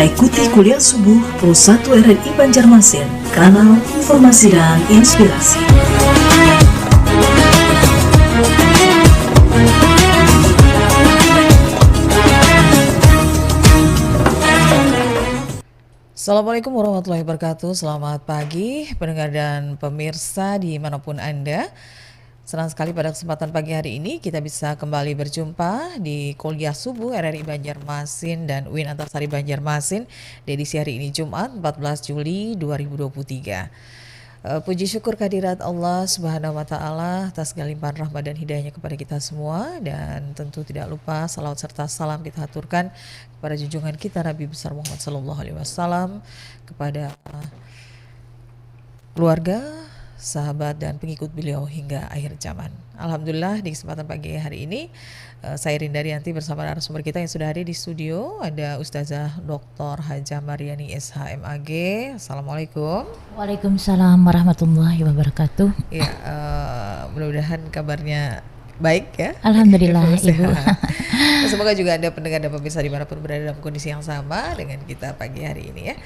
Segera ikuti kuliah subuh Pro 1 RRI Banjarmasin, kanal informasi dan inspirasi. Assalamualaikum warahmatullahi wabarakatuh. Selamat pagi pendengar dan pemirsa dimanapun Anda. Senang sekali pada kesempatan pagi hari ini kita bisa kembali berjumpa di kuliah subuh RRI Banjarmasin dan UIN Antasari Banjarmasin di edisi hari ini Jumat 14 Juli 2023. Puji syukur kehadirat Allah Subhanahu wa Ta'ala atas limpahan rahmat dan hidayahnya kepada kita semua, dan tentu tidak lupa salawat serta salam kita haturkan kepada junjungan kita Nabi besar Muhammad sallallahu alaihi wasallam, kepada keluarga, sahabat dan pengikut beliau hingga akhir zaman. Alhamdulillah di kesempatan pagi hari ini saya Rinda Rianti bersama narasumber kita yang sudah hadir di studio. Ada Ustazah Dr. Hajah Mariani SHMAG. Assalamualaikum. Waalaikumsalam warahmatullahi wabarakatuh. Ya, mudah-mudahan kabarnya baik ya. Alhamdulillah Ibu. Semoga juga Anda pendengar dan pemirsa dimanapun berada dalam kondisi yang sama dengan kita pagi hari ini ya.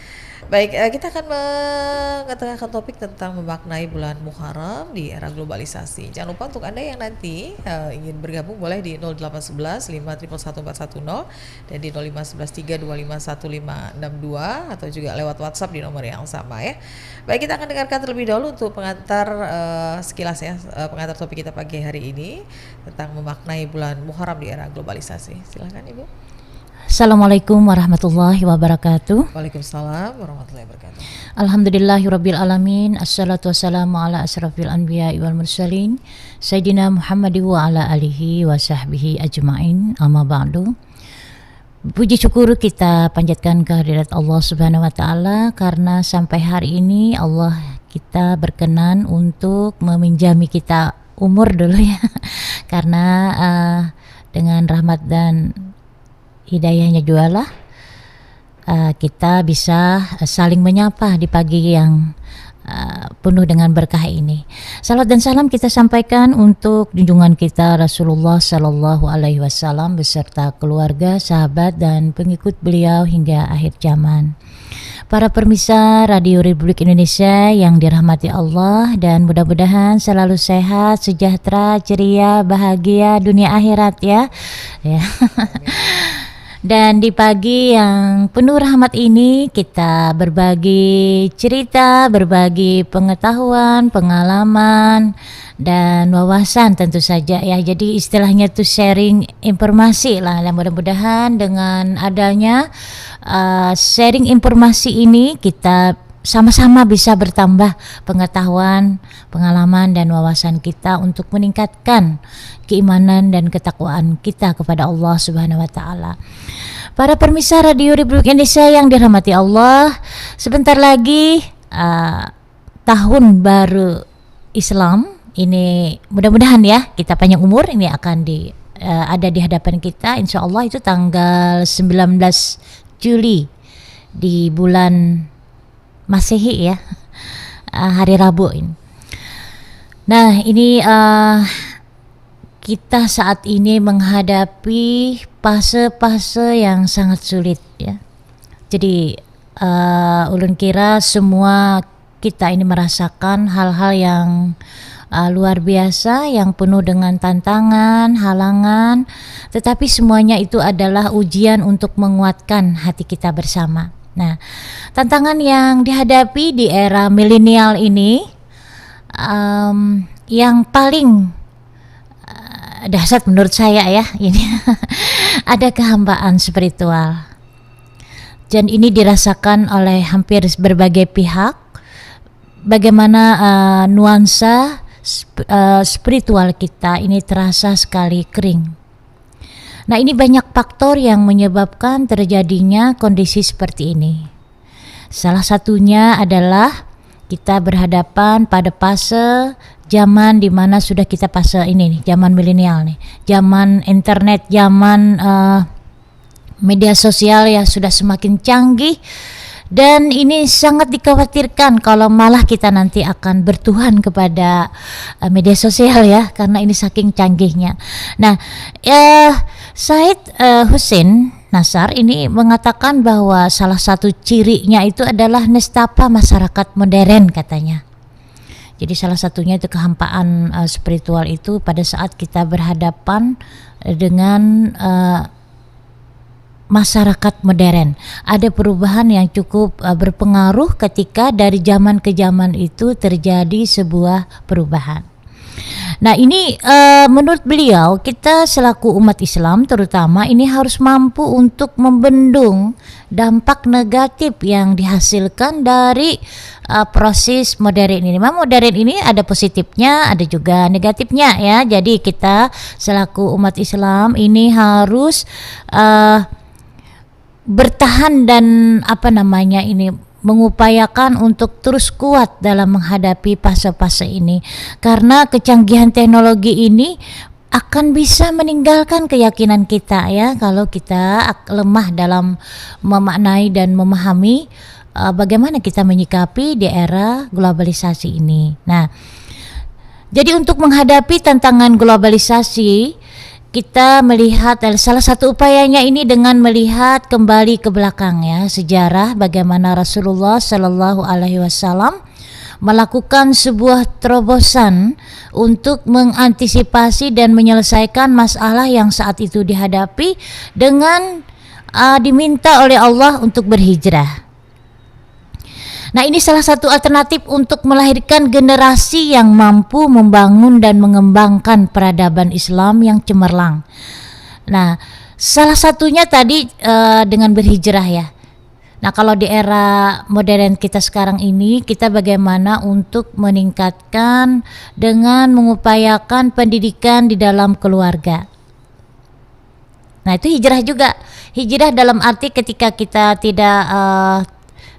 Baik, kita akan mengetengahkan topik tentang memaknai bulan Muharram di era globalisasi. Jangan lupa untuk Anda yang nanti ingin bergabung boleh di 0811 5111410 dan di 0511 3251562 atau juga lewat WhatsApp di nomor yang sama ya. Baik, kita akan dengarkan terlebih dahulu untuk pengantar sekilas ya, pengantar topik kita pagi hari ini tentang memaknai bulan Muharram di era globalisasi. Silakan Ibu. Assalamualaikum warahmatullahi wabarakatuh. Waalaikumsalam warahmatullahi wabarakatuh. Alhamdulillahirabbil alamin. Assalatu wassalamu ala asrafil anbiya'i wal mursalin Sayyidina Muhammad wa ala alihi wa sahbihi ajma'in. Amma ba'du. Puji syukur kita panjatkan kehadirat Allah Subhanahu wa Ta'ala karena sampai hari ini Allah kita berkenan untuk meminjami kita umur dulu ya. Karena dengan rahmat dan hidayahnya juga lah kita bisa saling menyapa di pagi yang penuh dengan berkah ini. Salam dan salam kita sampaikan untuk junjungan kita Rasulullah Sallallahu Alaihi Wasallam beserta keluarga, sahabat dan pengikut beliau hingga akhir zaman. Para pemirsa Radio Republik Indonesia yang dirahmati Allah, dan mudah-mudahan selalu sehat, sejahtera, ceria, bahagia dunia akhirat ya. Dan di pagi yang penuh rahmat ini kita berbagi cerita, berbagi pengetahuan, pengalaman dan wawasan tentu saja ya. Jadi istilahnya tuh sharing informasi lah. Dan mudah-mudahan dengan adanya sharing informasi ini kita sama-sama bisa bertambah pengetahuan, pengalaman dan wawasan kita untuk meningkatkan keimanan dan ketakwaan kita kepada Allah Subhanahu wa Ta'ala. Para pemirsa Radio Republik Indonesia yang dirahmati Allah, sebentar lagi tahun baru Islam ini, mudah-mudahan ya kita panjang umur, ini akan ada di hadapan kita insya Allah itu tanggal 19 Juli di bulan Masehi ya, hari Rabu ini. Nah ini kita saat ini menghadapi fase-fase yang sangat sulit ya. Jadi ulun kira semua kita ini merasakan hal-hal yang luar biasa, yang penuh dengan tantangan, halangan, tetapi semuanya itu adalah ujian untuk menguatkan hati kita bersama. Nah, tantangan yang dihadapi di era milenial ini yang paling dahsyat menurut saya ya, ini ada kehambaan spiritual. Dan ini dirasakan oleh hampir berbagai pihak. Bagaimana nuansa spiritual kita ini terasa sekali kering. Nah, ini banyak faktor yang menyebabkan terjadinya kondisi seperti ini. Salah satunya adalah kita berhadapan pada fase zaman di mana sudah kita fase ini nih, zaman milenial nih, zaman internet, zaman media sosial ya sudah semakin canggih. Dan ini sangat dikhawatirkan kalau malah kita nanti akan bertuhan kepada media sosial ya, karena ini saking canggihnya. Nah, Said Hussein Nasar ini mengatakan bahwa salah satu cirinya itu adalah nestapa masyarakat modern katanya. Jadi salah satunya itu kehampaan spiritual itu pada saat kita berhadapan dengan masyarakat modern. Ada perubahan yang cukup berpengaruh ketika dari zaman ke zaman itu terjadi sebuah perubahan. Nah ini menurut beliau kita selaku umat Islam terutama ini harus mampu untuk membendung dampak negatif yang dihasilkan dari proses modern ini. Memang modern ini ada positifnya, ada juga negatifnya ya. Jadi kita selaku umat Islam ini harus bertahan dan mengupayakan untuk terus kuat dalam menghadapi fase-fase ini, karena kecanggihan teknologi ini akan bisa meninggalkan keyakinan kita ya kalau kita lemah dalam memaknai dan memahami bagaimana kita menyikapi di era globalisasi ini. Nah, jadi untuk menghadapi tantangan globalisasi kita melihat salah satu upayanya ini dengan melihat kembali ke belakang ya, sejarah bagaimana Rasulullah Shallallahu Alaihi Wasallam melakukan sebuah terobosan untuk mengantisipasi dan menyelesaikan masalah yang saat itu dihadapi dengan diminta oleh Allah untuk berhijrah. Nah ini salah satu alternatif untuk melahirkan generasi yang mampu membangun dan mengembangkan peradaban Islam yang cemerlang. Nah salah satunya tadi dengan berhijrah ya. Nah kalau di era modern kita sekarang ini, kita bagaimana untuk meningkatkan dengan mengupayakan pendidikan di dalam keluarga. Nah itu hijrah juga. Hijrah dalam arti ketika kita tidak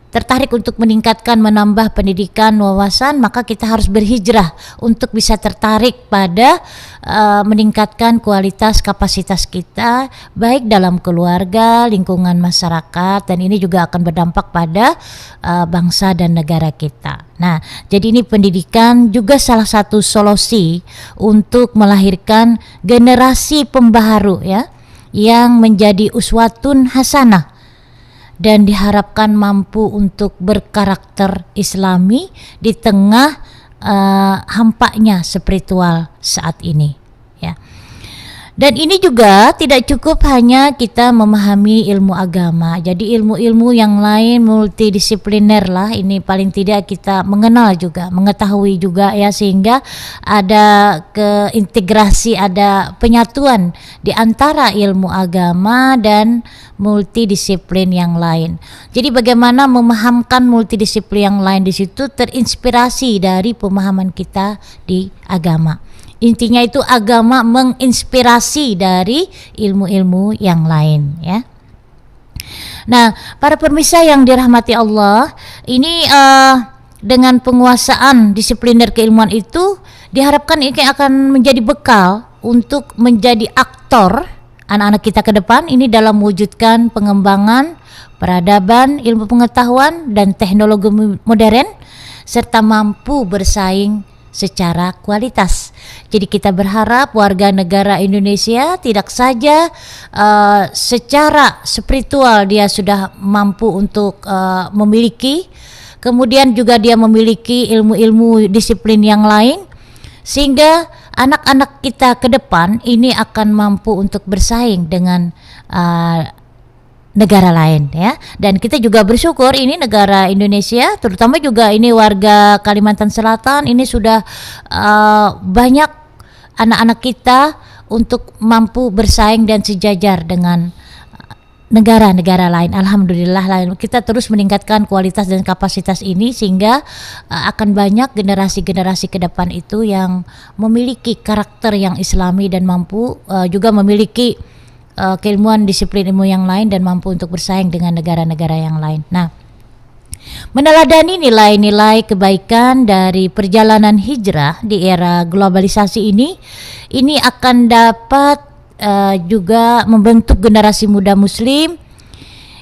tertarik untuk meningkatkan, menambah pendidikan, wawasan, maka kita harus berhijrah untuk bisa tertarik pada meningkatkan kualitas kapasitas kita baik dalam keluarga, lingkungan masyarakat, dan ini juga akan berdampak pada bangsa dan negara kita. Nah, jadi ini pendidikan juga salah satu solusi untuk melahirkan generasi pembaharu ya, yang menjadi uswatun hasanah dan diharapkan mampu untuk berkarakter Islami di tengah hampanya spiritual saat ini ya. Dan ini juga tidak cukup hanya kita memahami ilmu agama. Jadi ilmu-ilmu yang lain multidisipliner lah, ini paling tidak kita mengenal juga, mengetahui juga ya, sehingga ada keintegrasi, ada penyatuan di antara ilmu agama dan multidisiplin yang lain. Jadi bagaimana memahamkan multidisiplin yang lain di situ terinspirasi dari pemahaman kita di agama. Intinya itu agama menginspirasi dari ilmu-ilmu yang lain ya. Nah, para pemirsa yang dirahmati Allah, ini dengan penguasaan disipliner keilmuan itu diharapkan ini akan menjadi bekal untuk menjadi aktor anak-anak kita ke depan ini dalam mewujudkan pengembangan peradaban, ilmu pengetahuan dan teknologi modern serta mampu bersaing secara kualitas. Jadi kita berharap warga negara Indonesia tidak saja secara spiritual dia sudah mampu untuk memiliki, kemudian juga dia memiliki ilmu-ilmu disiplin yang lain, sehingga anak-anak kita ke depan ini akan mampu untuk bersaing dengan negara lain ya. Dan kita juga bersyukur ini negara Indonesia, terutama juga ini warga Kalimantan Selatan, ini sudah banyak anak-anak kita untuk mampu bersaing dan sejajar dengan negara-negara lain. Alhamdulillah kita terus meningkatkan kualitas dan kapasitas ini, sehingga akan banyak generasi-generasi ke depan itu yang memiliki karakter yang islami dan mampu juga memiliki keilmuan disiplin ilmu yang lain dan mampu untuk bersaing dengan negara-negara yang lain. Nah, meneladani nilai-nilai kebaikan dari perjalanan hijrah di era globalisasi ini akan dapat juga membentuk generasi muda muslim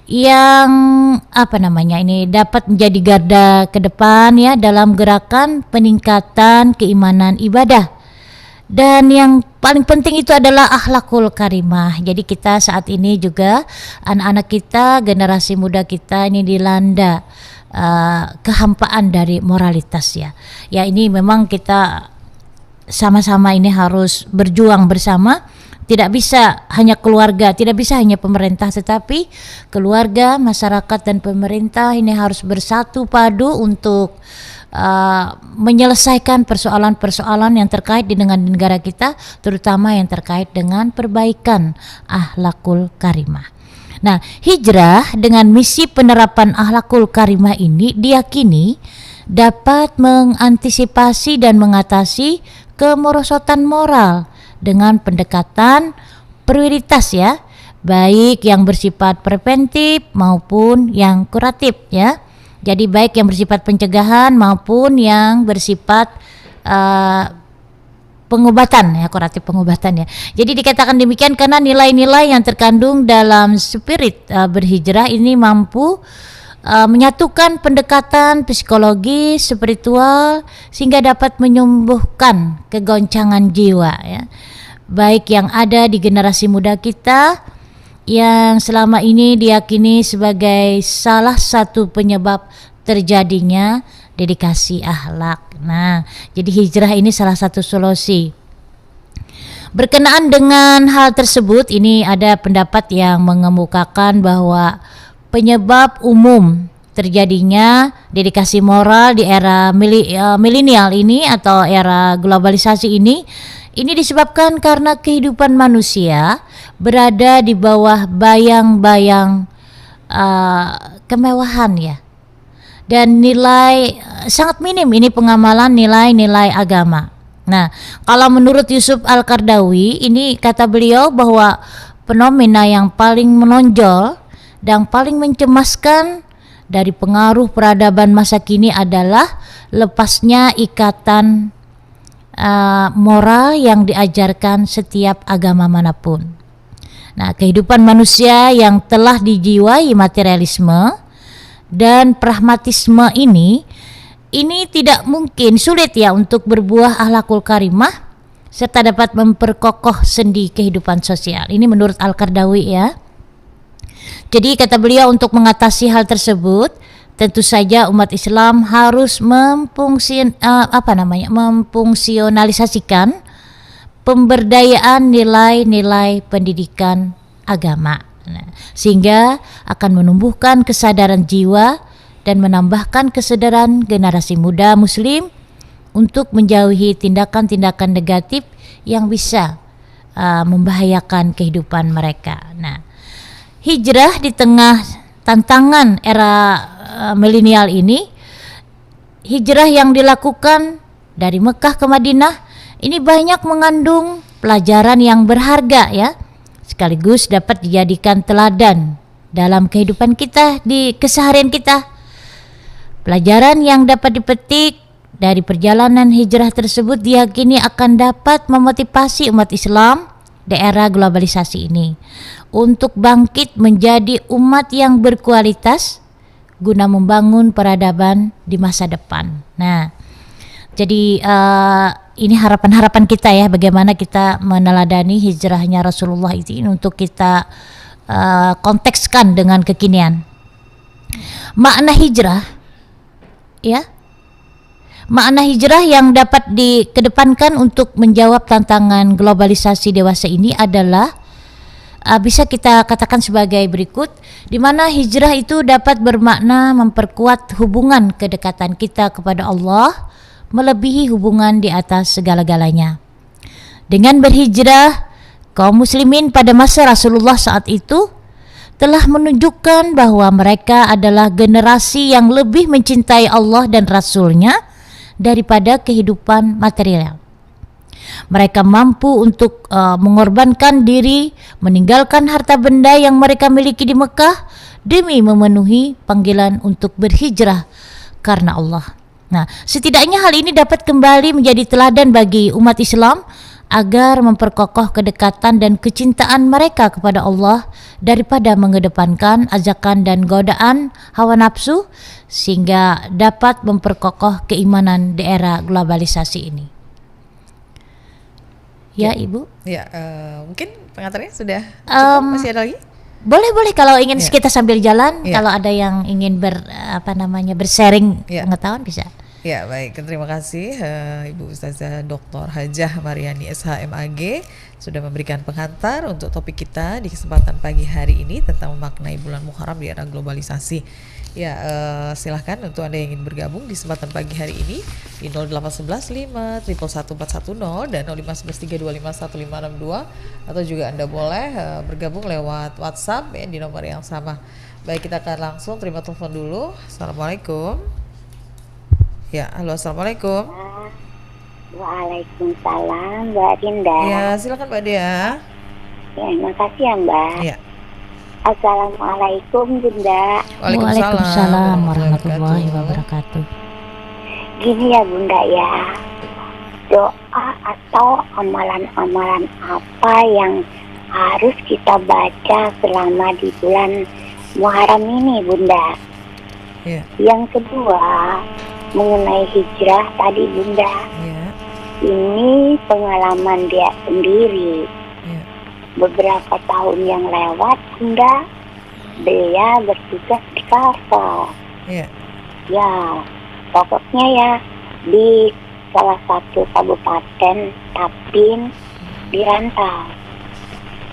yang dapat menjadi garda ke depan ya dalam gerakan peningkatan keimanan ibadah Dan yang paling penting itu adalah akhlakul karimah. Jadi kita saat ini juga anak-anak kita, generasi muda kita ini dilanda kehampaan dari moralitas ya. Ya ini memang kita sama-sama ini harus berjuang bersama. Tidak bisa hanya keluarga, tidak bisa hanya pemerintah, tetapi keluarga, masyarakat dan pemerintah ini harus bersatu padu untuk menyelesaikan persoalan-persoalan yang terkait dengan negara kita, terutama yang terkait dengan perbaikan akhlakul karimah. Nah, hijrah dengan misi penerapan akhlakul karimah ini diyakini dapat mengantisipasi dan mengatasi kemerosotan moral dengan pendekatan prioritas ya, baik yang bersifat preventif maupun yang kuratif ya. Jadi baik yang bersifat pencegahan maupun yang bersifat pengobatan ya, kuratif pengobatan ya. Jadi dikatakan demikian karena nilai-nilai yang terkandung dalam spirit berhijrah ini mampu menyatukan pendekatan psikologis, spiritual sehingga dapat menyembuhkan kegoncangan jiwa ya. Baik yang ada di generasi muda kita yang selama ini diyakini sebagai salah satu penyebab terjadinya dedikasi akhlak. Nah, jadi hijrah ini salah satu solusi. Berkenaan dengan hal tersebut, ini ada pendapat yang mengemukakan bahwa penyebab umum terjadinya dedikasi moral di era milenial ini atau era globalisasi ini disebabkan karena kehidupan manusia berada di bawah bayang-bayang kemewahan ya, dan nilai sangat minim ini pengamalan nilai-nilai agama. Nah, kalau menurut Yusuf Al-Qaradawi ini kata beliau bahwa fenomena yang paling menonjol dan paling mencemaskan dari pengaruh peradaban masa kini adalah lepasnya ikatan moral yang diajarkan setiap agama manapun. Nah, kehidupan manusia yang telah dijiwai materialisme dan pragmatisme ini tidak mungkin, sulit ya untuk berbuah akhlakul karimah serta dapat memperkokoh sendi kehidupan sosial. Ini menurut Al-Qaradawi ya. Jadi kata beliau untuk mengatasi hal tersebut tentu saja umat Islam harus memfungsionalisasikan pemberdayaan nilai-nilai pendidikan agama. Nah, sehingga akan menumbuhkan kesadaran jiwa dan menambahkan kesadaran generasi muda muslim untuk menjauhi tindakan-tindakan negatif yang bisa membahayakan kehidupan mereka. Nah, hijrah di tengah tantangan era milenial ini, hijrah yang dilakukan dari Mekah ke Madinah ini banyak mengandung pelajaran yang berharga ya, sekaligus dapat dijadikan teladan dalam kehidupan kita di keseharian kita. Pelajaran yang dapat dipetik dari perjalanan hijrah tersebut diyakini akan dapat memotivasi umat Islam di era globalisasi ini untuk bangkit menjadi umat yang berkualitas guna membangun peradaban di masa depan. Nah, jadi ini harapan-harapan kita ya, bagaimana kita meneladani hijrahnya Rasulullah itu untuk kita kontekskan dengan kekinian. Makna hijrah ya, makna hijrah yang dapat dikedepankan untuk menjawab tantangan globalisasi dewasa ini adalah bisa kita katakan sebagai berikut, di mana hijrah itu dapat bermakna memperkuat hubungan kedekatan kita kepada Allah melebihi hubungan di atas segala-galanya. Dengan berhijrah, kaum muslimin pada masa Rasulullah saat itu telah menunjukkan bahwa mereka adalah generasi yang lebih mencintai Allah dan Rasul-Nya daripada kehidupan material. Mereka mampu untuk mengorbankan diri, meninggalkan harta benda yang mereka miliki di Mekah demi memenuhi panggilan untuk berhijrah karena Allah. Nah, setidaknya hal ini dapat kembali menjadi teladan bagi umat Islam agar memperkokoh kedekatan dan kecintaan mereka kepada Allah daripada mengedepankan ajakan dan godaan hawa nafsu, sehingga dapat memperkokoh keimanan di era globalisasi ini. Ya, Ibu. Ya, mungkin pengantarnya sudah Em, cukup, masih ada lagi? Boleh kalau ingin Ya. kita sambil jalan, Ya. kalau ada yang ingin bersharing Ya. pengetahuan bisa. Ya, baik. Terima kasih Ibu Ustazah Dr. Hajah Mariani SHMAG sudah memberikan pengantar untuk topik kita di kesempatan pagi hari ini tentang memaknai bulan Muharram di era globalisasi. Ya, silahkan untuk Anda yang ingin bergabung di kesempatan pagi hari ini di 0811 5 111 410 dan 0511 325 1562, atau juga Anda boleh bergabung lewat WhatsApp ya di nomor yang sama. Baik, kita akan langsung terima telepon dulu. Assalamualaikum. Ya, halo, assalamualaikum. Waalaikumsalam, Mbak Dinda. Ya, silakan Mbak Dea. Ya, makasih ya, Mbak. Ya, Assalamualaikum, Bunda. Waalaikumsalam warahmatullahi wabarakatuh. Gini ya, Bunda ya. Doa atau amalan-amalan apa yang harus kita baca selama di bulan Muharram ini, Bunda? ya, Yang kedua, mengenai hijrah tadi, Bunda. ya, Ini pengalaman dia sendiri. ya, Beberapa tahun yang lewat, Bunda, dia bertugas di Kalsel. ya, Ya, pokoknya ya di salah satu kabupaten Tapin di Rantau.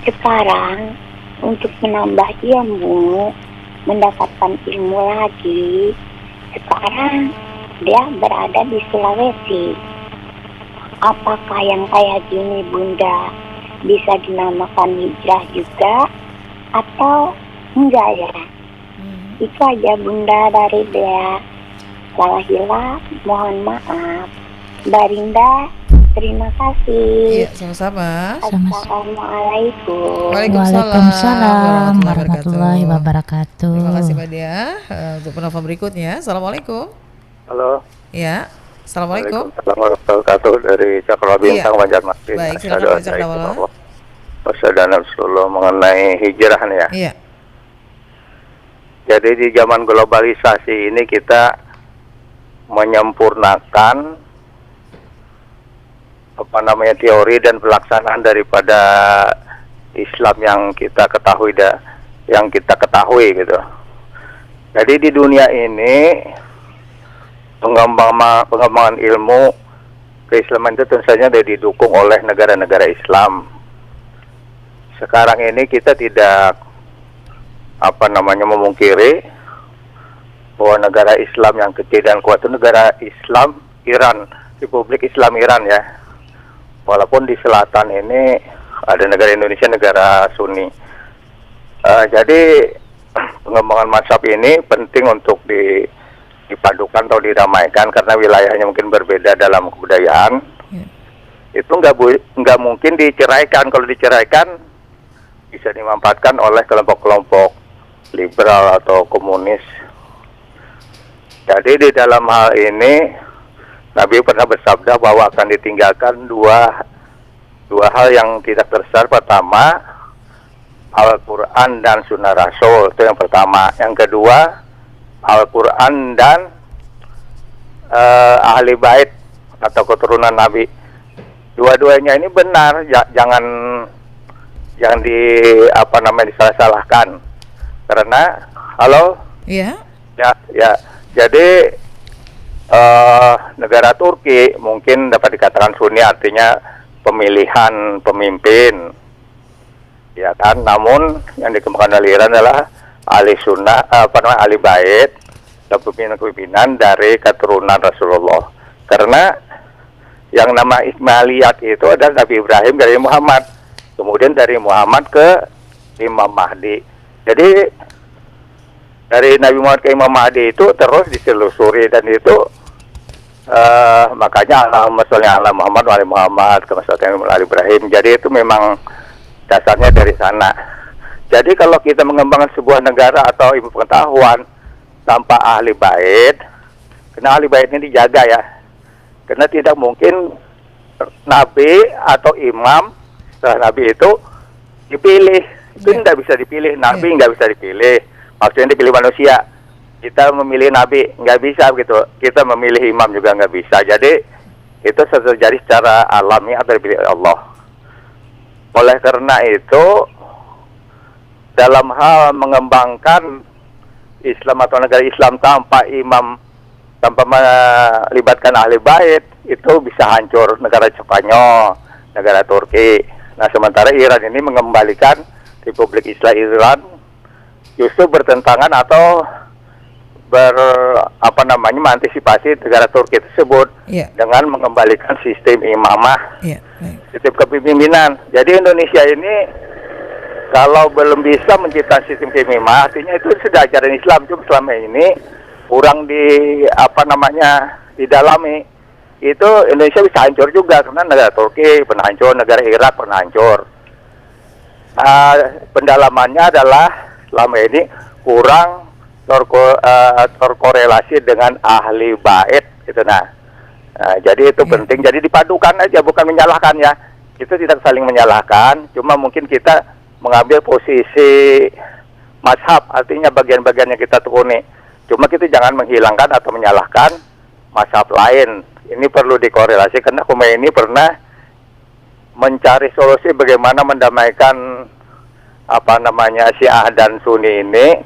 Sekarang untuk menambah ilmu, mendapatkan ilmu lagi, sekarang dia berada di Sulawesi. Apakah yang kayak gini, Bunda, bisa dinamakan hijrah juga atau enggak ya? Itu aja, Bunda, dari dia. Salah hilang, mohon maaf. Mbak Rinda, terima kasih. ya, sama-sama. Assalamualaikum. Waalaikumsalam warahmatullahi wabarakatuh. Terima kasih Mbak Dea. Untuk penelpon berikutnya, assalamualaikum. Halo. Ya, assalamualaikum. Waalaikumsalam warahmatullahi wabarakatuh, dari Cakrawala Bintang, Iya. Banjarmasin. Baik, silakan Asyhadu Pak an la Cakrawala. ilaha illallah wa asyhadu anna Rasulullah, mengenai hijrah nih ya. Iya, Jadi di zaman globalisasi ini kita menyempurnakan teori dan pelaksanaan daripada Islam yang kita ketahui gitu. Jadi di dunia ini pengembangan ilmu keislaman itu tentu saja didukung oleh negara-negara Islam. Sekarang ini kita tidak memungkiri bahwa negara Islam yang kecil dan kuat itu negara Islam Iran, Republik Islam Iran ya. Walaupun di selatan ini ada negara Indonesia, negara Sunni. Jadi pengembangan mazhab ini penting untuk dipadukan atau diramaikan karena wilayahnya mungkin berbeda dalam kebudayaan. ya, Itu nggak mungkin diceraikan. Kalau diceraikan bisa dimanfaatkan oleh kelompok-kelompok liberal atau komunis. Jadi di dalam hal ini Nabi pernah bersabda bahwa akan ditinggalkan dua hal yang tidak tersesat. Pertama, Al-Quran dan Sunnah Rasul, itu yang pertama. Yang kedua, Al-Quran dan ahli bait atau keturunan Nabi. Dua-duanya ini benar, jangan disalah-salahkan. Karena, halo, ya, ya, jadi negara Turki mungkin dapat dikatakan Sunni, artinya pemilihan pemimpin, ya kan. Namun yang dikembangkan oleh Iran adalah ahli sunnah, ahli bait, kepemimpinan dari keturunan Rasulullah. Karena yang nama Ismailiyat itu adalah Nabi Ibrahim dari Muhammad, kemudian dari Muhammad ke Imam Mahdi. Jadi dari Nabi Muhammad ke Imam Mahdi itu terus ditelusuri, dan itu makanya Allahumma sholli ala Muhammad wa ali Muhammad kama shallaita ala Ibrahim. Jadi itu memang dasarnya dari sana. Jadi kalau kita mengembangkan sebuah negara atau ilmu pengetahuan tanpa ahli bait, karena ahli bait ini dijaga ya. Karena tidak mungkin nabi atau imam setelah nabi itu dipilih. Itu tidak bisa dipilih. Nabi nggak bisa dipilih. Maksudnya dipilih manusia. Kita memilih nabi nggak bisa gitu. Kita memilih imam juga nggak bisa. Jadi itu terjadi secara alami atau dipilih Allah. Oleh karena itu, dalam hal mengembangkan Islam atau negara Islam tanpa imam, tanpa melibatkan ahli bait, itu bisa hancur negara Spanyol, negara Turki. Nah, sementara Iran ini mengembalikan Republik Islam Iran justru bertentangan atau mengantisipasi negara Turki tersebut dengan mengembalikan sistem imamah, sistem kepemimpinan. Jadi Indonesia ini kalau belum bisa menciptakan sistem kepemimpinan, artinya itu sudah ajaran Islam, cuma selama ini kurang didalami. Itu Indonesia bisa hancur juga karena negara Turki pernah hancur, negara Irak pernah hancur. Pendalamannya adalah selama ini kurang terkorelasi dengan ahli bait gitu. Jadi itu penting. Jadi dipadukan aja, bukan menyalahkan ya. Itu tidak saling menyalahkan, cuma mungkin kita mengambil posisi mazhab, artinya bagian-bagian yang kita tekuni. Cuma kita jangan menghilangkan atau menyalahkan mazhab lain. Ini perlu dikorelasi karena Khomeini pernah mencari solusi bagaimana mendamaikan Syiah dan Sunni ini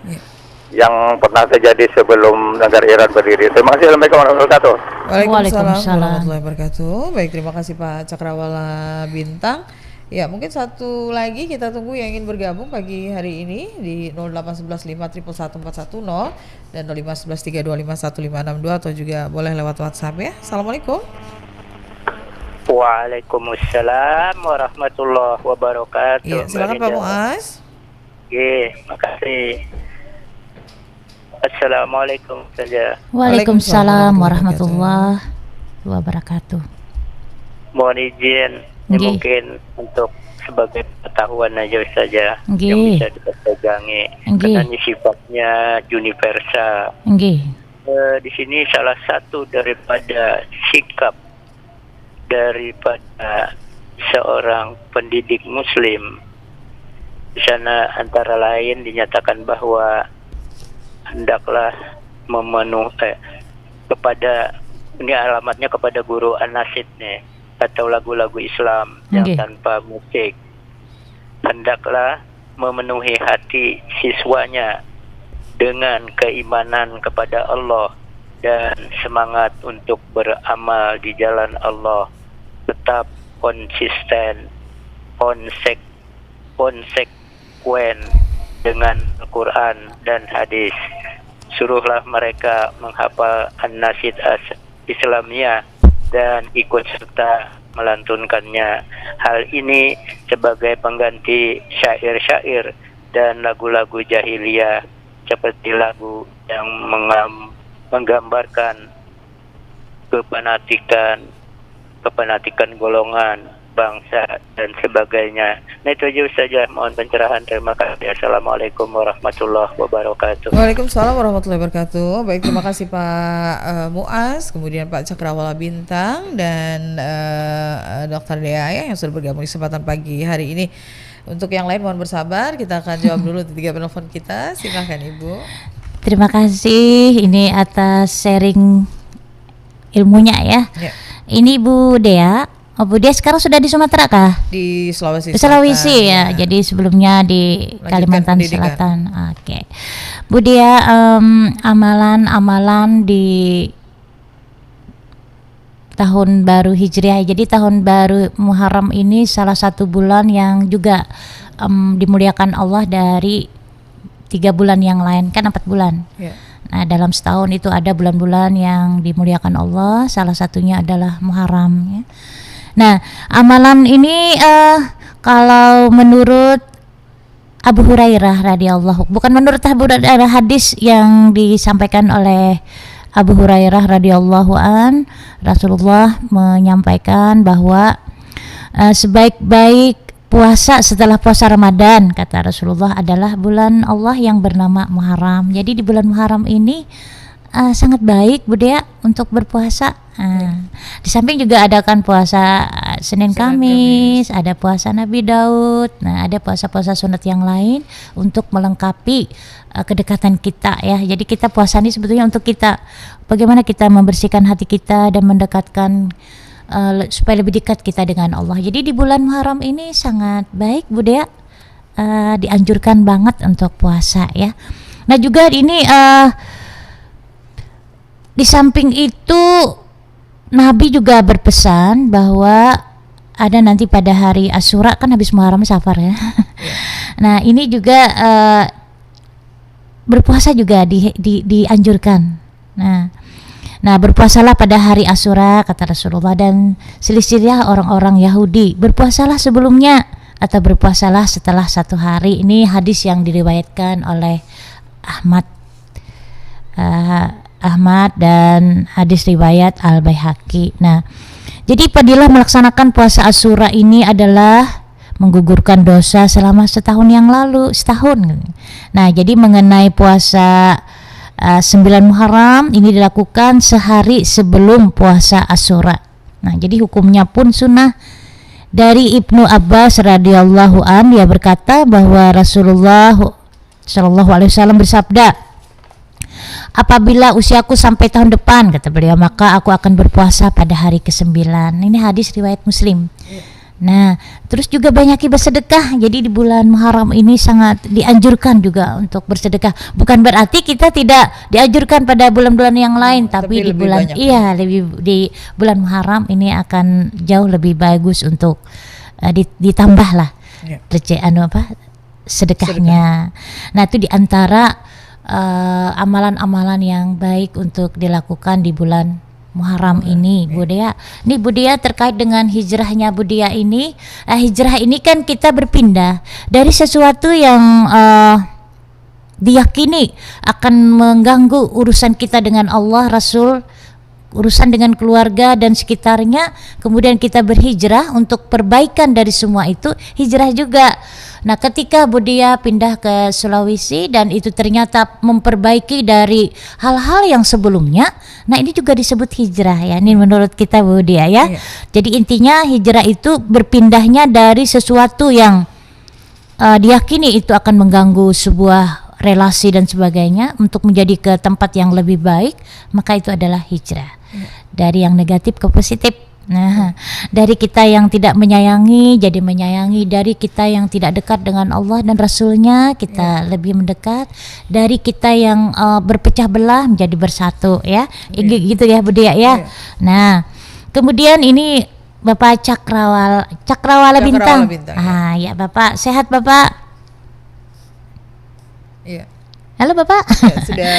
yang pernah terjadi sebelum negara Iran berdiri. Terima kasih. Assalamualaikum warahmatullahi wabarakatuh. Waalaikumsalam warahmatullahi wabarakatuh. Baik, terima kasih Pak Cakrawala Bintang. Ya, mungkin satu lagi kita tunggu yang ingin bergabung pagi hari ini di 08115111410 dan 05113251562 atau juga boleh lewat WhatsApp ya. Assalamualaikum. Waalaikumsalam warahmatullahi wabarakatuh. Iya, silakan Pak Muaz. Makasih. Assalamualaikum saja. Waalaikumsalam warahmatullahi wabarakatuh. Mohon izin, mungkin untuk sebagai pengetahuan aja saja yang bisa dipegangi karena ini sifatnya universal. Di sini salah satu daripada sikap daripada seorang pendidik Muslim di sana antara lain dinyatakan bahwa hendaklah memenuhi kepada, ini alamatnya kepada guru An-Nasid nih, atau lagu-lagu Islam yang tanpa musik. Hendaklah memenuhi hati siswanya dengan keimanan kepada Allah dan semangat untuk beramal di jalan Allah. Tetap konsisten, konsekuen dengan Al-Quran dan hadis. Suruhlah mereka menghafal An-Nasid Islamiyah dan ikut serta melantunkannya. Hal ini sebagai pengganti syair-syair dan lagu-lagu jahiliyah seperti lagu yang menggambarkan kepenatikan golongan, bangsa dan sebagainya. Nah, itu aja saja, mohon pencerahan. Terima kasih. Assalamualaikum warahmatullahi wabarakatuh. Waalaikumsalam warahmatullahi wabarakatuh. Baik, terima kasih Pak Muaz, kemudian Pak Cakrawala Bintang dan Dr. Dea yang sudah bergabung di kesempatan pagi hari ini. Untuk yang lain mohon bersabar, kita akan jawab dulu 3 penelpon kita. Silakan Ibu. Terima kasih ini atas sharing ilmunya ya. Ini Bu Dea. Oh, Bu Dea sekarang sudah di Sumatera kah? Di Sulawesi. Di Sulawesi ya. Jadi sebelumnya di Kalimantan Selatan. Oke. Bu Dea, amalan di tahun baru Hijriah. Jadi tahun baru Muharram ini salah satu bulan yang juga dimuliakan Allah dari 3 bulan yang lain, kan 4 bulan. Nah, dalam setahun itu ada bulan-bulan yang dimuliakan Allah, salah satunya adalah Muharram ya. Nah, amalan ini kalau menurut Abu Hurairah radhiyallahu, bukan menurut Abu Hurairah, hadis yang disampaikan oleh Abu Hurairah radhiyallahu an, Rasulullah menyampaikan bahwa sebaik-baik puasa setelah puasa Ramadan, kata Rasulullah, adalah bulan Allah yang bernama Muharram. Jadi di bulan Muharram ini sangat baik Bu Dea untuk berpuasa. Di samping juga ada kan puasa Senin Kamis, ada puasa Nabi Daud. Nah, ada puasa-puasa sunat yang lain untuk melengkapi kedekatan kita ya. Jadi kita puasa ini sebetulnya untuk kita, bagaimana kita membersihkan hati kita dan mendekatkan supaya lebih dekat kita dengan Allah. Jadi di bulan Muharram ini sangat baik Bu Dea, dianjurkan banget untuk puasa ya. Nah juga ini di samping itu Nabi juga berpesan bahwa ada nanti pada hari Asyura, kan habis Muharram Safar ya. Nah ini juga berpuasa juga dianjurkan. Nah berpuasalah pada hari Asyura kata Rasulullah, dan selisihnya orang-orang Yahudi, berpuasalah sebelumnya atau berpuasalah setelah 1 hari. Ini hadis yang diriwayatkan oleh Ahmad dan hadis riwayat Al-Baihaqi. Nah jadi fadilah melaksanakan puasa Asyura ini adalah menggugurkan dosa selama setahun yang lalu, setahun. Nah jadi mengenai puasa 9 Muharram ini dilakukan sehari sebelum puasa Asyura. Nah jadi hukumnya pun sunnah. Dari Ibnu Abbas radhiyallahu an, dia berkata bahwa Rasulullah sallallahu alaihi wasallam bersabda, apabila usiaku sampai tahun depan, kata beliau, maka aku akan berpuasa pada hari ke-9. Ini hadis riwayat Muslim. Nah, terus juga banyaki bersedekah. Jadi di bulan Muharram ini sangat dianjurkan juga untuk bersedekah. Bukan berarti kita tidak dianjurkan pada bulan-bulan yang lain, tapi di bulan di bulan Muharram ini akan jauh lebih bagus untuk ditambah lah sedekahnya. Nah, itu di antara amalan-amalan yang baik untuk dilakukan di bulan Muharram ini, Bu Dea. Ini Bu Dea terkait dengan hijrahnya Bu Dea ini. Hijrah ini kan kita berpindah dari sesuatu yang diyakini akan mengganggu urusan kita dengan Allah, Rasul, urusan dengan keluarga dan sekitarnya, kemudian kita berhijrah untuk perbaikan dari semua itu, hijrah juga. Nah ketika Bu Dea pindah ke Sulawesi dan itu ternyata memperbaiki dari hal-hal yang sebelumnya, nah ini juga disebut hijrah ya, ini menurut kita Bu Dea ya. Jadi intinya hijrah itu berpindahnya dari sesuatu yang diyakini itu akan mengganggu sebuah relasi dan sebagainya untuk menjadi ke tempat yang lebih baik, maka itu adalah hijrah. Dari yang negatif ke positif. Nah, dari kita yang tidak menyayangi jadi menyayangi, dari kita yang tidak dekat dengan Allah dan Rasulnya kita lebih mendekat, dari kita yang berpecah belah menjadi bersatu ya, gitu ya Bu Dea ya. Nah, kemudian ini Bapak Cakrawala Bintang. Ya Bapak, sehat Bapak? Iya. Halo Bapak. Ya, sudah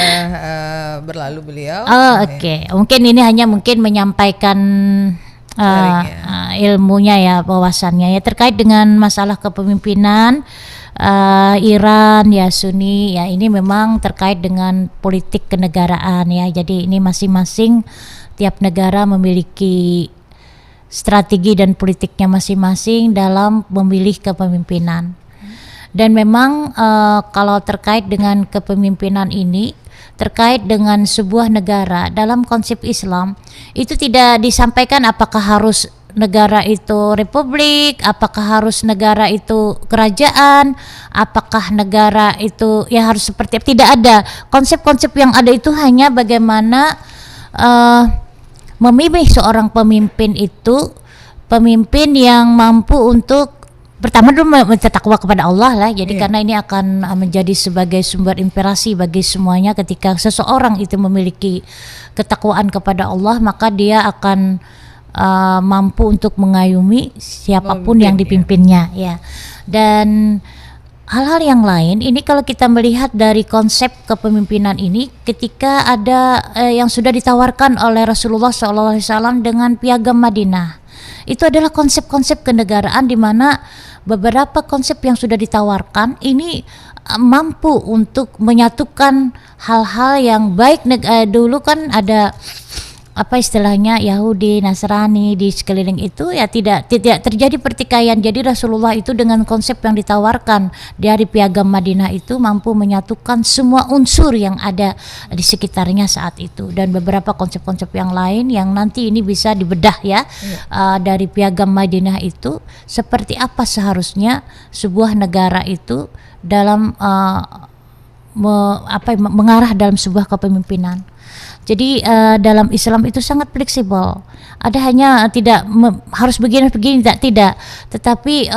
berlalu beliau. Oke. Mungkin ini hanya menyampaikan ilmunya ya, wawasannya ya terkait dengan masalah kepemimpinan Iran ya, Sunni ya, ini memang terkait dengan politik kenegaraan ya. Jadi ini masing-masing tiap negara memiliki strategi dan politiknya masing-masing dalam memilih kepemimpinan. Dan memang kalau terkait dengan kepemimpinan ini, terkait dengan sebuah negara dalam konsep Islam itu tidak disampaikan apakah harus negara itu republik, apakah harus negara itu kerajaan, apakah negara itu ya harus seperti apa. Tidak ada konsep-konsep yang ada, itu hanya bagaimana memilih seorang pemimpin itu, pemimpin yang mampu untuk pertama dulu bertakwa kepada Allah lah. Jadi karena ini akan menjadi sebagai sumber inspirasi bagi semuanya. Ketika seseorang itu memiliki ketakwaan kepada Allah, maka dia akan mampu untuk mengayomi siapapun yang dipimpinnya ya. Dan hal-hal yang lain ini kalau kita melihat dari konsep kepemimpinan ini, ketika ada yang sudah ditawarkan oleh Rasulullah SAW dengan Piagam Madinah, itu adalah konsep-konsep kenegaraan di mana beberapa konsep yang sudah ditawarkan ini mampu untuk menyatukan hal-hal yang baik. Dulu kan ada apa istilahnya Yahudi, Nasrani di sekeliling itu ya, tidak terjadi pertikaian. Jadi Rasulullah itu dengan konsep yang ditawarkan dari Piagam Madinah itu mampu menyatukan semua unsur yang ada di sekitarnya saat itu, dan beberapa konsep-konsep yang lain yang nanti ini bisa dibedah ya. Dari Piagam Madinah itu seperti apa seharusnya sebuah negara itu dalam mengarah dalam sebuah kepemimpinan. Jadi dalam Islam itu sangat fleksibel. Ada hanya tidak harus begini tidak, tetapi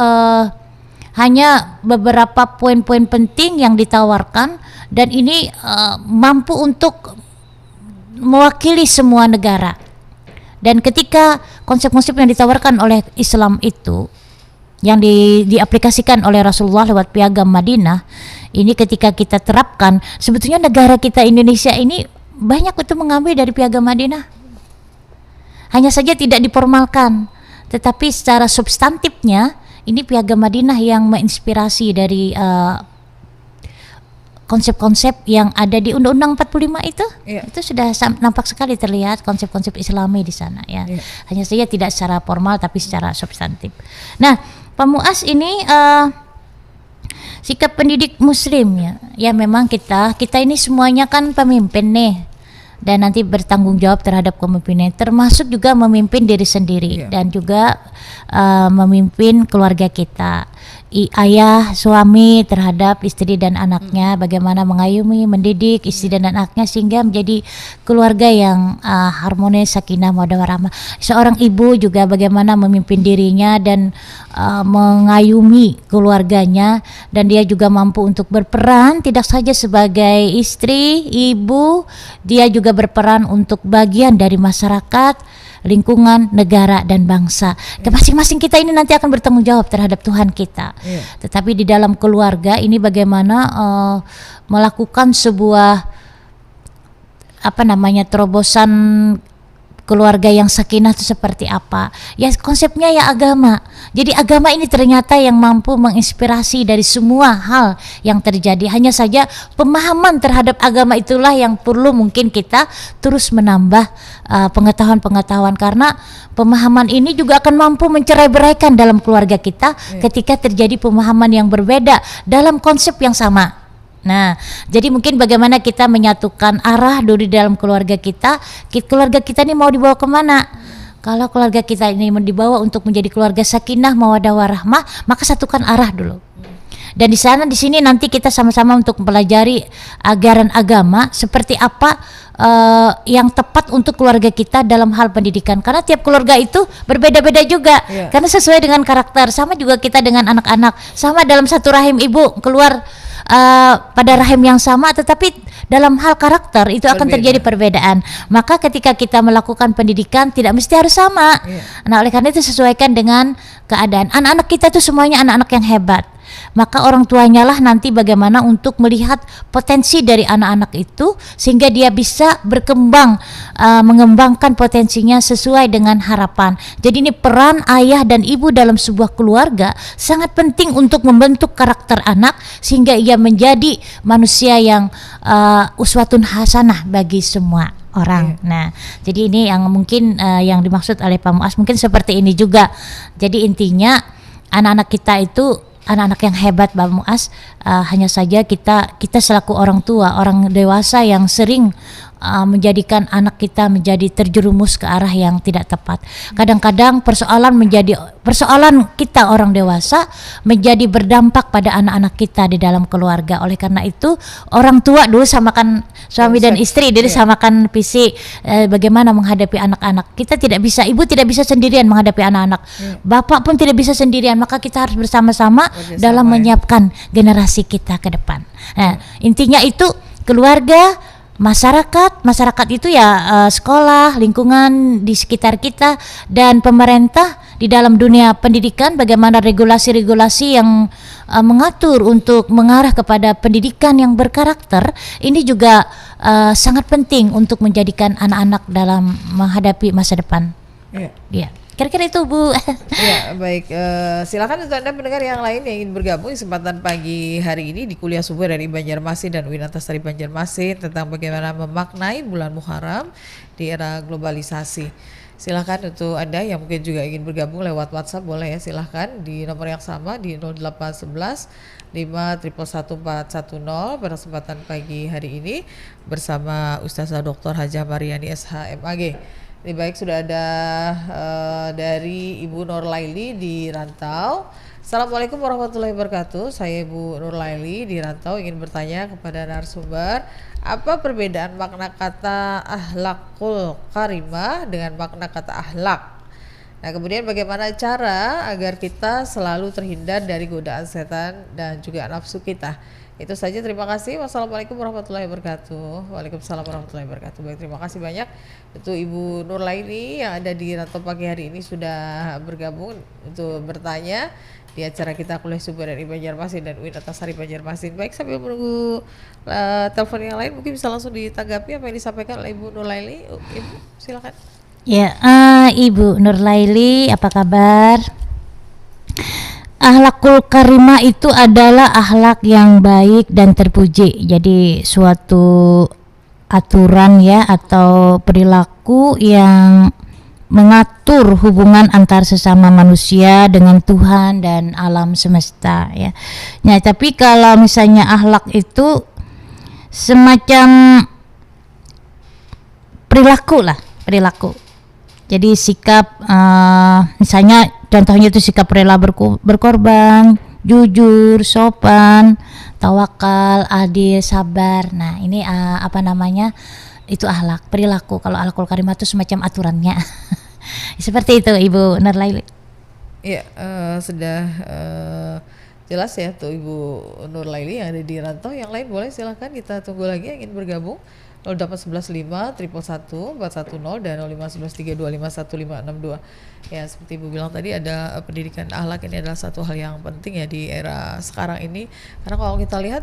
hanya beberapa poin-poin penting yang ditawarkan, dan ini mampu untuk mewakili semua negara. Dan ketika konsep-konsep yang ditawarkan oleh Islam itu yang diaplikasikan oleh Rasulullah lewat Piagam Madinah, ini ketika kita terapkan, sebetulnya negara kita Indonesia ini banyak itu mengambil dari Piagam Madinah. Hanya saja tidak diformalkan, tetapi secara substantifnya ini Piagam Madinah yang menginspirasi dari konsep-konsep yang ada di Undang-Undang 45 itu. Itu sudah nampak sekali terlihat konsep-konsep Islami di sana ya. Hanya saja tidak secara formal tapi secara substantif. Nah, Pak Muas, ini sikap pendidik muslim ya memang kita ini semuanya kan pemimpin nih, dan nanti bertanggung jawab terhadap kepemimpinan, termasuk juga memimpin diri sendiri dan juga memimpin keluarga kita, ayah, suami terhadap istri dan anaknya, bagaimana mengayomi, mendidik istri dan anaknya sehingga menjadi keluarga yang harmonis, sakinah, mawaddah warahmah. Seorang ibu juga bagaimana memimpin dirinya dan mengayomi keluarganya, dan dia juga mampu untuk berperan tidak saja sebagai istri, ibu, dia juga berperan untuk bagian dari masyarakat, lingkungan, negara, dan bangsa. Masing-masing kita ini nanti akan bertanggung jawab terhadap Tuhan kita. Tetapi di dalam keluarga ini bagaimana melakukan sebuah terobosan keluarga yang sakinah itu seperti apa? Ya konsepnya ya agama. Jadi agama ini ternyata yang mampu menginspirasi dari semua hal yang terjadi. Hanya saja pemahaman terhadap agama itulah yang perlu mungkin kita terus menambah pengetahuan-pengetahuan, karena pemahaman ini juga akan mampu mencerai-beraikan dalam keluarga kita ketika terjadi pemahaman yang berbeda dalam konsep yang sama. Nah, jadi mungkin bagaimana kita menyatukan arah dulu di dalam keluarga kita ini mau dibawa kemana? Kalau keluarga kita ini mau dibawa untuk menjadi keluarga sakinah, mawaddah warahmah, maka satukan arah dulu. Dan di sini nanti kita sama-sama untuk mempelajari ajaran agama seperti apa yang tepat untuk keluarga kita dalam hal pendidikan, karena tiap keluarga itu berbeda-beda juga, karena sesuai dengan karakter. Sama juga kita dengan anak-anak, sama dalam satu rahim ibu keluar pada rahim yang sama, tetapi dalam hal karakter itu akan terjadi perbedaan. Maka ketika kita melakukan pendidikan tidak mesti harus sama. Nah, oleh karena itu sesuaikan dengan keadaan. Anak-anak kita itu semuanya anak-anak yang hebat. Maka orang tuanya lah nanti bagaimana untuk melihat potensi dari anak-anak itu sehingga dia bisa berkembang, mengembangkan potensinya sesuai dengan harapan. Jadi ini peran ayah dan ibu dalam sebuah keluarga sangat penting untuk membentuk karakter anak sehingga ia menjadi manusia yang uswatun hasanah bagi semua orang. Nah, jadi ini yang mungkin yang dimaksud oleh Pak Muas mungkin seperti ini juga. Jadi intinya anak-anak kita itu anak-anak yang hebat, Pak Muas. Hanya saja kita selaku orang tua, orang dewasa yang sering menjadikan anak kita menjadi terjerumus ke arah yang tidak tepat. Kadang-kadang persoalan kita orang dewasa menjadi berdampak pada anak-anak kita di dalam keluarga. Oleh karena itu orang tua dulu samakan suami dan istri, jadi samakan visi bagaimana menghadapi anak-anak. Kita tidak bisa, ibu tidak bisa sendirian menghadapi anak-anak, bapak pun tidak bisa sendirian, maka kita harus bersama-sama dalam menyiapkan generasi kita ke depan. Nah, intinya itu keluarga, masyarakat itu ya sekolah, lingkungan di sekitar kita, dan pemerintah di dalam dunia pendidikan, bagaimana regulasi-regulasi yang mengatur untuk mengarah kepada pendidikan yang berkarakter. Ini juga sangat penting untuk menjadikan anak-anak dalam menghadapi masa depan. Kira-kira itu, Bu. Ya, baik. Silakan untuk Anda pendengar yang lain yang ingin bergabung di kesempatan pagi hari ini di kuliah subuh dari Banjarmasin dan Winantas dari Banjarmasin tentang bagaimana memaknai bulan Muharram di era globalisasi. Silakan untuk Anda yang mungkin juga ingin bergabung lewat WhatsApp, boleh ya, silakan di nomor yang sama di 0811 5111410 pada kesempatan pagi hari ini bersama Ustazah Dr. Hajah Mariani SH MAG. Ini baik, sudah ada dari Ibu Nur Laili di Rantau. Assalamualaikum warahmatullahi wabarakatuh. Saya Ibu Nurlaili di Rantau ingin bertanya kepada narasumber, apa perbedaan makna kata akhlakul karimah dengan makna kata akhlak? Nah, kemudian bagaimana cara agar kita selalu terhindar dari godaan setan dan juga nafsu kita? Itu saja, terima kasih. Wassalamualaikum warahmatullahi wabarakatuh. Waalaikumsalam warahmatullahi wabarakatuh. Baik, terima kasih banyak untuk Ibu Nurlaini yang ada di Rantau pagi hari ini sudah bergabung untuk bertanya di acara kita Kuliah Subuh dari Banjarmasin dan UIN Antasari Banjarmasin. Baik, sambil menunggu telepon yang lain, mungkin bisa langsung ditanggapi apa yang disampaikan oleh Ibu Nurlaini. Ibu, silakan. Ya, Ibu Nurlaili, apa kabar? Akhlakul karimah itu adalah akhlak yang baik dan terpuji. Jadi suatu aturan ya atau perilaku yang mengatur hubungan antar sesama manusia dengan Tuhan dan alam semesta ya. Nah, tapi kalau misalnya akhlak itu semacam perilaku. Jadi sikap, misalnya contohnya itu sikap rela berkorban, jujur, sopan, tawakal, adil, sabar. Nah ini itu akhlak, perilaku. Kalau akhlakul karimah itu semacam aturannya. Seperti itu Ibu Nurlaili. Iya, sudah jelas ya tuh Ibu Nurlaili yang ada di Rantau. Yang lain boleh silahkan, kita tunggu lagi yang ingin bergabung. 08115 111 410 dan 05113251562. Ya, seperti Ibu bilang tadi, ada pendidikan akhlak ini adalah satu hal yang penting ya di era sekarang ini. Karena kalau kita lihat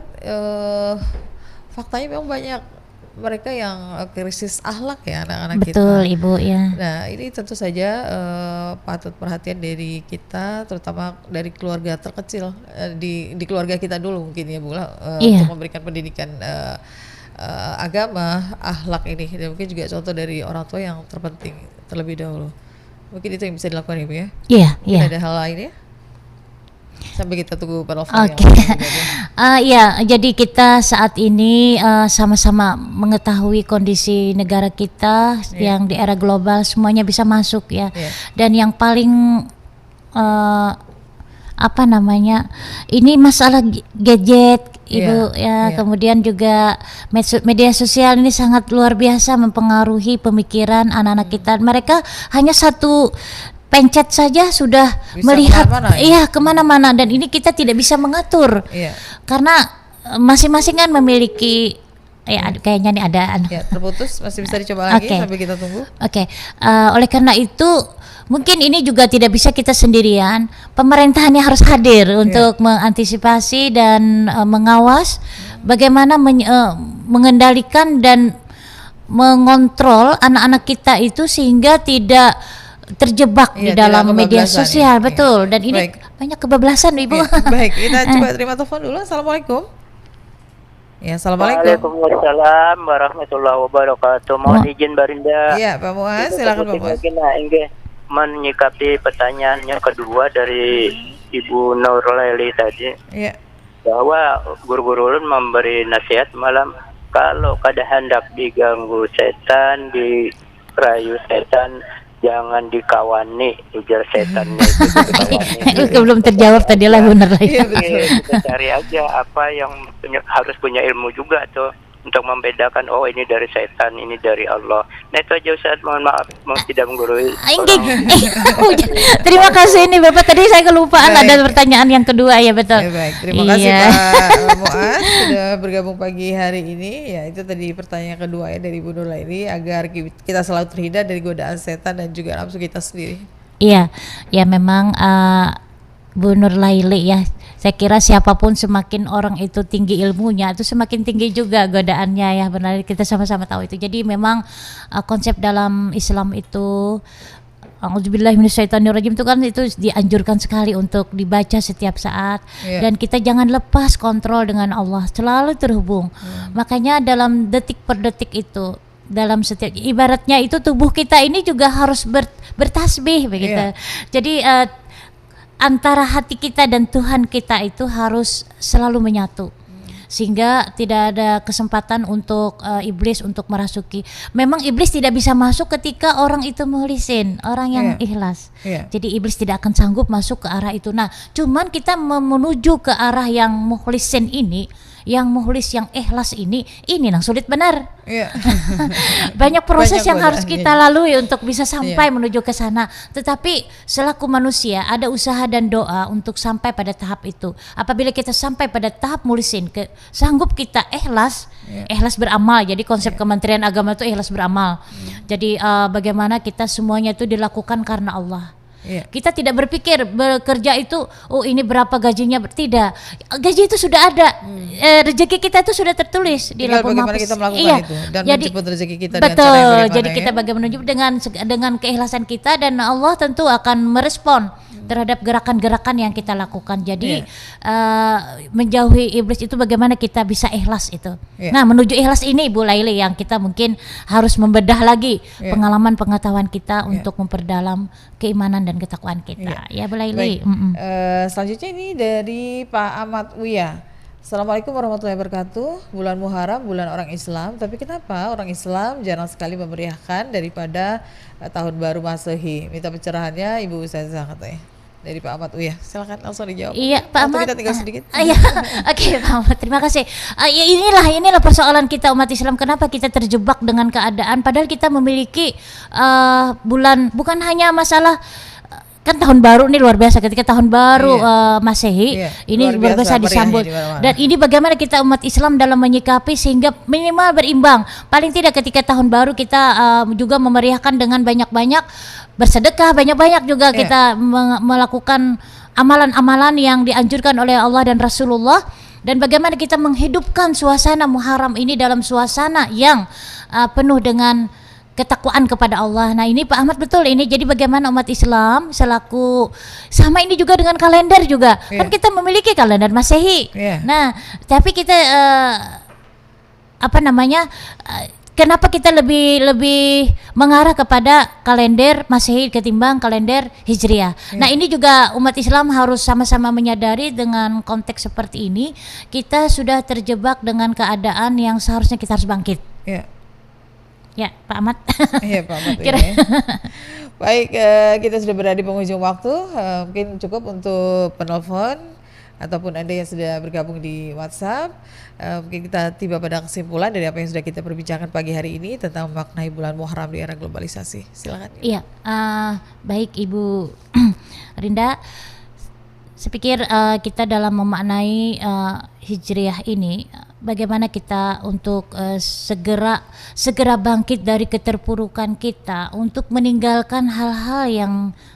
faktanya memang banyak mereka yang krisis akhlak ya, anak-anak kita. Betul Ibu ya. Nah ini tentu saja patut perhatian dari kita, terutama dari keluarga terkecil, di keluarga kita dulu mungkin ya Bu, untuk memberikan pendidikan agama, akhlak ini. Dan mungkin juga contoh dari orang tua yang terpenting terlebih dahulu. Mungkin itu yang bisa dilakukan Ibu ya. Iya. Ada hal lain ya? Sampai kita tunggu penelpon ya, jadi kita saat ini sama-sama mengetahui kondisi negara kita yang di era global semuanya bisa masuk ya. Dan yang paling ini masalah gadget Ibu kemudian juga media sosial ini sangat luar biasa mempengaruhi pemikiran anak-anak kita. Mereka hanya satu pencet saja sudah bisa melihat kemana-mana dan ini kita tidak bisa mengatur karena masing-masing kan memiliki kayaknya nih ada terputus, masih bisa dicoba lagi sambil kita tunggu. Oleh karena itu mungkin ini juga tidak bisa kita sendirian, pemerintahannya harus hadir untuk mengantisipasi dan mengawas bagaimana mengendalikan dan mengontrol anak-anak kita itu sehingga tidak terjebak di dalam media sosial. Betul. Dan ini banyak kebablasan Ibu. Baik, kita coba terima telepon dulu. Assalamualaikum. Ya, assalamualaikum. Waalaikumsalam warahmatullahi wabarakatuh. Mohon izin Barinda. Iya, Pak Muaz, silakan Pak Muaz. Menyikapi pertanyaannya kedua dari Ibu Nurlaili tadi. Iya. Bahwa guru-guru memberi nasihat malam, kalau kada hendak diganggu setan, dirayu setan, jangan dikawani, ujar setannya itu belum terjawab tadi lah benar lah. Kita cari aja apa yang harus punya ilmu juga tuh untuk membedakan ini dari setan, ini dari Allah. Nah itu aja Ustaz, mohon maaf mau tidak menggurui. Terima kasih ini Bapak, tadi saya kelupaan ada pertanyaan yang kedua ya betul. Baik, terima kasih Pak Muaz sudah bergabung pagi hari ini. Ya itu tadi pertanyaan kedua ya dari Bu Nurlaili, agar kita selalu terhindar dari godaan setan dan juga nafsu kita sendiri. Iya, ya memang Bu Nurlaili ya. Saya kira siapapun semakin orang itu tinggi ilmunya itu semakin tinggi juga godaannya ya, benar kita sama-sama tahu itu. Jadi memang konsep dalam Islam itu A'udzubillahi minasyaitonirrajim itu kan itu dianjurkan sekali untuk dibaca setiap saat dan kita jangan lepas kontrol dengan Allah, selalu terhubung. Makanya dalam detik per detik itu, dalam setiap ibaratnya itu tubuh kita ini juga harus bertasbih begitu. Jadi antara hati kita dan Tuhan kita itu harus selalu menyatu. sehingga tidak ada kesempatan untuk iblis untuk merasuki. Memang iblis tidak bisa masuk ketika orang itu mukhlisin, orang yang ikhlas. Jadi iblis tidak akan sanggup masuk ke arah itu. Nah, cuman kita menuju ke arah yang mukhlisin ini, yang mukhlis, yang ikhlas ini yang sulit benar. Banyak proses yang harus kita lalui untuk bisa sampai menuju ke sana. Tetapi selaku manusia ada usaha dan doa untuk sampai pada tahap itu. Apabila kita sampai pada tahap mukhlisin, sanggup kita ikhlas beramal. Jadi konsep Kementerian Agama itu ikhlas beramal. Jadi bagaimana kita semuanya itu dilakukan karena Allah. Kita tidak berpikir bekerja itu ini berapa gajinya, tidak. Gaji itu sudah ada. Rezeki kita itu sudah tertulis di lauh bagaimana mahfuz. kita melakukan itu dan menjemput rezeki kita dengan betul, cara yang bagaimana, jadi kita bagaimana menjemput dengan keikhlasan kita, dan Allah tentu akan merespon terhadap gerakan-gerakan yang kita lakukan. Jadi menjauhi iblis itu bagaimana kita bisa ikhlas itu. Nah, menuju ikhlas ini Ibu Laili yang kita mungkin harus membedah lagi pengalaman pengetahuan kita untuk memperdalam keimanan dan ketakwaan kita. Ya Bu Laili. Selanjutnya ini dari Pak Ahmad Uya. Assalamualaikum warahmatullahi wabarakatuh. Bulan Muharram, bulan orang Islam, tapi kenapa orang Islam jarang sekali memeriahkan daripada tahun baru Masehi? Minta pencerahannya Ibu Ustazah katanya. Dari Pak Ahmad Uya, silakan langsung dijawab. Iya, Pak Ahmad. Kita tinggal sedikit. Oke, Pak Ahmad, terima kasih. Inilah persoalan kita umat Islam. Kenapa kita terjebak dengan keadaan? Padahal kita memiliki bulan, bukan hanya masalah kan tahun baru ini luar biasa, ketika tahun baru Masehi ini luar biasa disambut. Dan ini bagaimana kita umat Islam dalam menyikapi sehingga minimal berimbang. Paling tidak ketika tahun baru kita juga memeriahkan dengan banyak-banyak bersedekah, banyak-banyak juga kita melakukan amalan-amalan yang dianjurkan oleh Allah dan Rasulullah. Dan bagaimana kita menghidupkan suasana Muharram ini dalam suasana yang penuh dengan ketakwaan kepada Allah. Nah, ini Pak Ahmad betul ini. Jadi bagaimana umat Islam selaku sama ini juga dengan kalender juga. Kan kita memiliki kalender Masehi. Nah, tapi kita kenapa kita lebih mengarah kepada kalender Masehi ketimbang kalender Hijriah. Nah, ini juga umat Islam harus sama-sama menyadari dengan konteks seperti ini, kita sudah terjebak dengan keadaan yang seharusnya kita harus bangkit. Ya, Pak Ahmad. Iya, Pak Ahmad. Baik, kita sudah berada di penghujung waktu. Mungkin cukup untuk penelpon ataupun Anda yang sudah bergabung di WhatsApp. Mungkin kita tiba pada kesimpulan dari apa yang sudah kita perbincangkan pagi hari ini tentang memaknai bulan Muharram di era globalisasi. Silakan. Iya, baik Ibu Rinda. Saya pikir kita dalam memaknai Hijriah ini, bagaimana kita untuk segera bangkit dari keterpurukan kita untuk meninggalkan hal-hal yang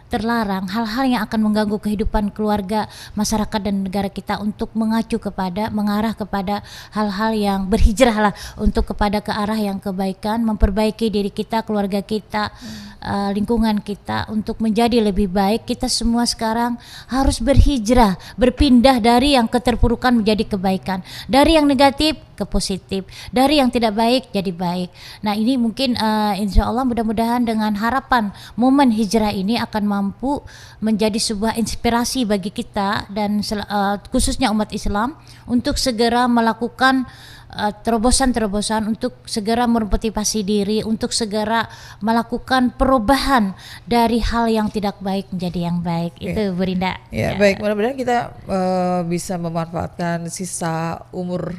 terlarang, hal-hal yang akan mengganggu kehidupan keluarga, masyarakat dan negara kita, untuk mengarah kepada hal-hal yang berhijrah lah, untuk ke arah yang kebaikan, memperbaiki diri kita, keluarga kita, lingkungan kita untuk menjadi lebih baik. Kita semua sekarang harus berhijrah, berpindah dari yang keterpurukan menjadi kebaikan, dari yang negatif ke positif, dari yang tidak baik jadi baik. Nah, ini mungkin insya Allah mudah-mudahan dengan harapan momen hijrah ini akan mampu menjadi sebuah inspirasi bagi kita dan khususnya umat Islam untuk segera melakukan terobosan-terobosan, untuk segera memotivasi diri, untuk segera melakukan perubahan dari hal yang tidak baik menjadi yang baik. Itu Bu Rinda. Baik, mudah-mudahan kita bisa memanfaatkan sisa umur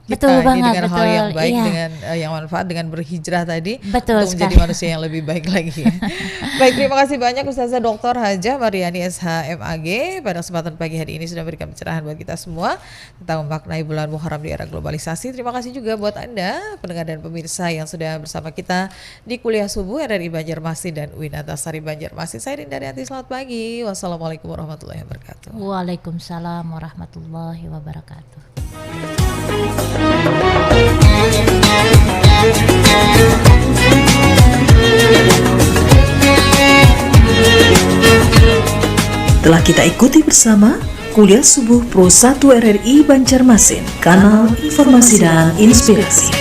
kita betul ini banget, dengan betul, hal yang baik, dengan yang manfaat, dengan berhijrah tadi, betul untuk menjadi manusia yang lebih baik lagi. Baik, terima kasih banyak Ustazah Dr. Hajah Mariani SH MAG pada kesempatan pagi hari ini sudah memberikan pencerahan buat kita semua tentang memaknai bulan Muharram di era globalisasi. Terima kasih juga buat Anda pendengar dan pemirsa yang sudah bersama kita di kuliah subuh RRI Banjarmasin dan UIN Antasari Banjarmasin. Saya Rinda Rianti, selamat pagi. Wassalamualaikum warahmatullahi wabarakatuh. Waalaikumsalam warahmatullahi wabarakatuh. Telah kita ikuti bersama Kuliah Subuh Pro 1 RRI Banjarmasin, kanal informasi dan inspirasi.